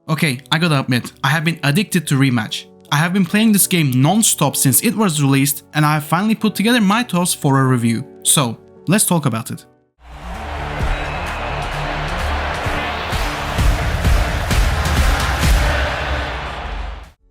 Okay, I gotta admit, I have been addicted to Rematch. I have been playing this game non-stop since it was released, and I have finally put together my thoughts for a review. So, let's talk about it.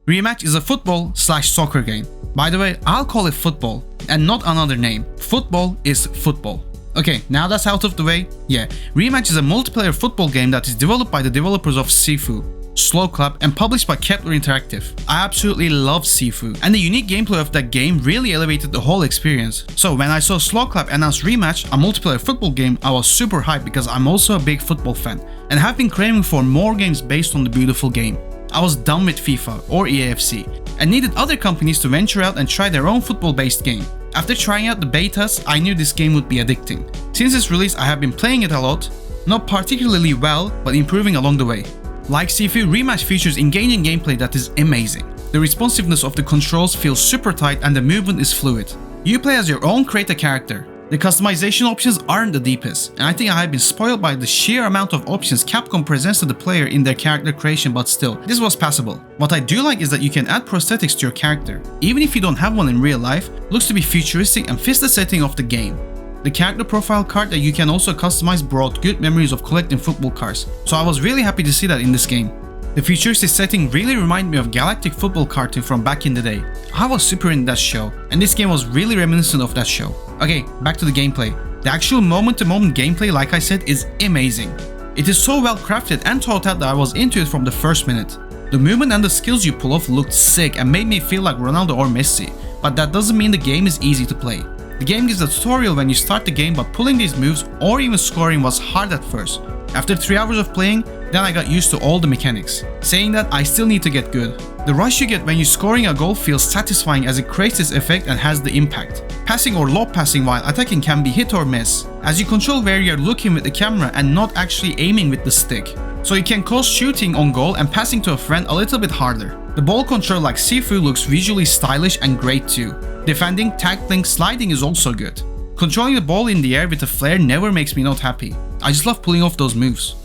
Rematch is a football/soccer game. By the way, I'll call it football, and not another name. Football is football. Okay, now that's out of the way, yeah, Rematch is a multiplayer football game that is developed by the developers of Sifu, Sloclap, and published by Kepler Interactive. I absolutely love Sifu, and the unique gameplay of that game really elevated the whole experience. So when I saw Sloclap announce Rematch, a multiplayer football game, I was super hyped because I'm also a big football fan, and have been craving for more games based on the beautiful game. I was done with FIFA or EAFC, and needed other companies to venture out and try their own football-based game. After trying out the betas, I knew this game would be addicting. Since its release, I have been playing it a lot, not particularly well, but improving along the way. Like Sifu, Rematch features engaging gameplay that is amazing. The responsiveness of the controls feels super tight and the movement is fluid. You play as your own creator character. The customization options aren't the deepest, and I think I have been spoiled by the sheer amount of options Capcom presents to the player in their character creation, but still, this was passable. What I do like is that you can add prosthetics to your character. Even if you don't have one in real life, looks to be futuristic and fits the setting of the game. The character profile card that you can also customize brought good memories of collecting football cards, so I was really happy to see that in this game. The futuristic setting really reminded me of Galactic Football cartoon from back in the day. I was super into that show, and this game was really reminiscent of that show. Okay, back to the gameplay. The actual moment-to-moment gameplay, like I said, is amazing. It is so well crafted and thought out that I was into it from the first minute. The movement and the skills you pull off looked sick and made me feel like Ronaldo or Messi, but that doesn't mean the game is easy to play. The game gives a tutorial when you start the game, but pulling these moves or even scoring was hard at first. After 3 hours of playing, then I got used to all the mechanics. Saying that, I still need to get good. The rush you get when you're scoring a goal feels satisfying as it creates this effect and has the impact. Passing or lob passing while attacking can be hit or miss, as you control where you're looking with the camera and not actually aiming with the stick. So it can cause shooting on goal and passing to a friend a little bit harder. The ball control like Sifu looks visually stylish and great too. Defending, tackling, sliding is also good. Controlling the ball in the air with a flare never makes me not happy. I just love pulling off those moves.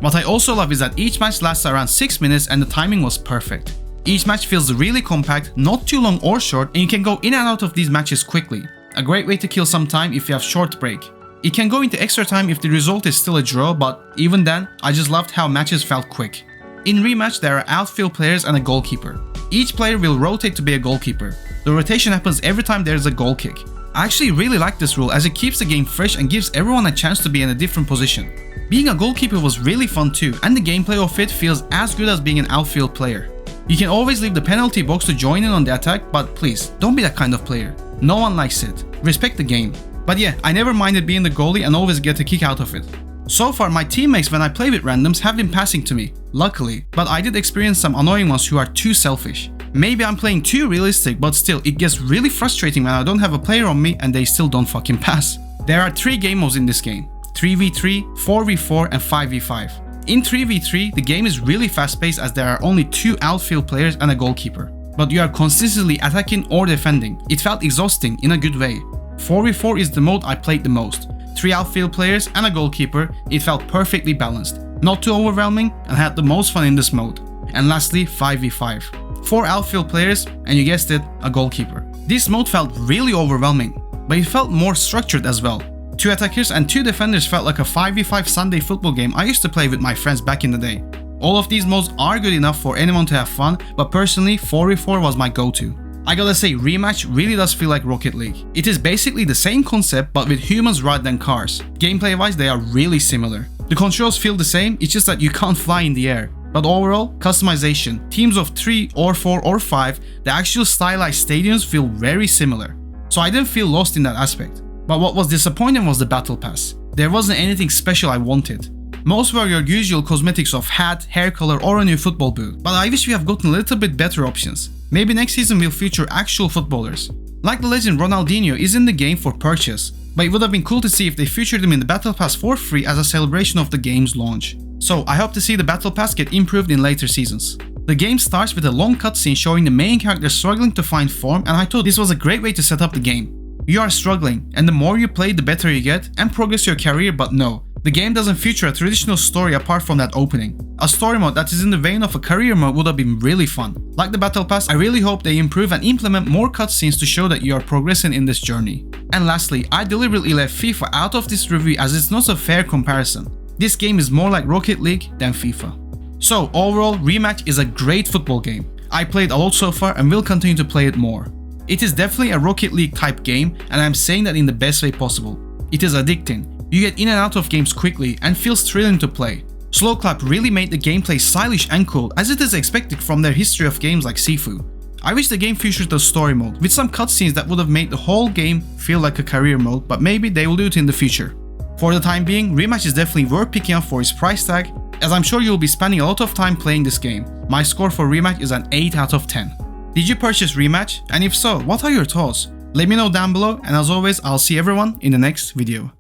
What I also love is that each match lasts around 6 minutes and the timing was perfect. Each match feels really compact, not too long or short, and you can go in and out of these matches quickly. A great way to kill some time if you have short break. It can go into extra time if the result is still a draw, but even then, I just loved how matches felt quick. In Rematch, there are outfield players and a goalkeeper. Each player will rotate to be a goalkeeper. The rotation happens every time there is a goal kick. I actually really like this rule as it keeps the game fresh and gives everyone a chance to be in a different position. Being a goalkeeper was really fun too, and the gameplay of it feels as good as being an outfield player. You can always leave the penalty box to join in on the attack, but please, don't be that kind of player. No one likes it. Respect the game. But yeah, I never minded being the goalie and always get a kick out of it. So far, my teammates when I play with randoms have been passing to me, luckily, but I did experience some annoying ones who are too selfish. Maybe I'm playing too realistic, but still, it gets really frustrating when I don't have a player on me and they still don't fucking pass. There are 3 game modes in this game: 3v3, 4v4 and 5v5. In 3v3, the game is really fast-paced as there are only 2 outfield players and a goalkeeper. But you are consistently attacking or defending. It felt exhausting in a good way. 4v4 is the mode I played the most. 3 outfield players and a goalkeeper, it felt perfectly balanced. Not too overwhelming, and had the most fun in this mode. And lastly, 5v5. 4 outfield players, and you guessed it, a goalkeeper. This mode felt really overwhelming, but it felt more structured as well. 2 attackers and 2 defenders felt like a 5v5 Sunday football game I used to play with my friends back in the day. All of these modes are good enough for anyone to have fun, but personally 4v4 was my go-to. I gotta say, Rematch really does feel like Rocket League. It is basically the same concept but with humans rather than cars. Gameplay wise they are really similar. The controls feel the same, it's just that you can't fly in the air. But overall, customization, teams of 3 or 4 or 5, the actual stylized stadiums feel very similar. So I didn't feel lost in that aspect. But what was disappointing was the battle pass. There wasn't anything special I wanted. Most were your usual cosmetics of hat, hair color or a new football boot. But I wish we have gotten a little bit better options. Maybe next season will feature actual footballers. Like the legend Ronaldinho is in the game for purchase, but it would have been cool to see if they featured him in the battle pass for free as a celebration of the game's launch. So I hope to see the battle pass get improved in later seasons. The game starts with a long cutscene showing the main character struggling to find form, and I thought this was a great way to set up the game. You are struggling, and the more you play the better you get and progress your career, but no, The game doesn't feature a traditional story apart from that opening. A story mode that is in the vein of a career mode would have been really fun. Like the Battle Pass, I really hope they improve and implement more cutscenes to show that you are progressing in this journey. And lastly, I deliberately left FIFA out of this review as it's not a fair comparison. This game is more like Rocket League than FIFA. So overall, Rematch is a great football game. I played a lot so far and will continue to play it more. It is definitely a Rocket League type game, and I'm saying that in the best way possible. It is addicting. You get in and out of games quickly and feels thrilling to play. Sloclap really made the gameplay stylish and cool, as it is expected from their history of games like Sifu. I wish the game featured the story mode, with some cutscenes that would have made the whole game feel like a career mode, but maybe they will do it in the future. For the time being, Rematch is definitely worth picking up for its price tag, as I'm sure you'll be spending a lot of time playing this game. My score for Rematch is an 8 out of 10. Did you purchase Rematch? And if so, what are your thoughts? Let me know down below, and as always, I'll see everyone in the next video.